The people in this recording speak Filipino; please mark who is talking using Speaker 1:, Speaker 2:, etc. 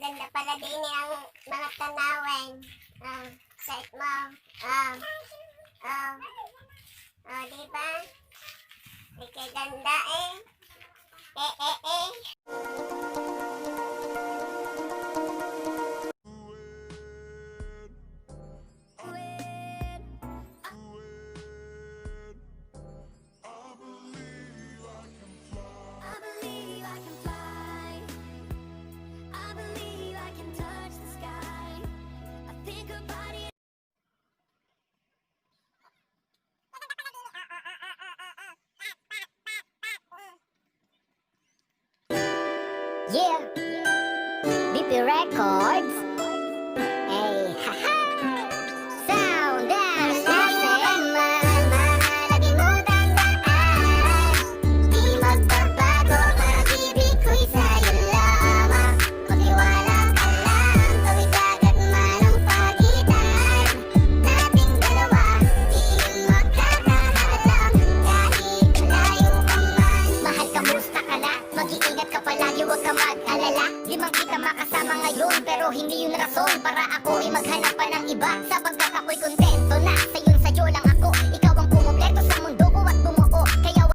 Speaker 1: Ganda pala din ang mga tanawin. Set mo. Diba? Ika ganda eh.
Speaker 2: Yeah, BP Records. Hey, haha. Sound down, lagi mo tandaan. Di magbabago, pag-ibig ko'y sa'yo lamang. Magtiwala ka lang, tuwing dagat man ang pagitan nating dalawa, di magkakaalam. Kahit malayo ka man, mahal ka, musta ka na? Mag-iingat ka palagi, huwag ka mag-alala. Di man kita makasama ngayon, pero hindi yun rason para ako ay maghanap pa ng iba. Sapagkat ako'y kontento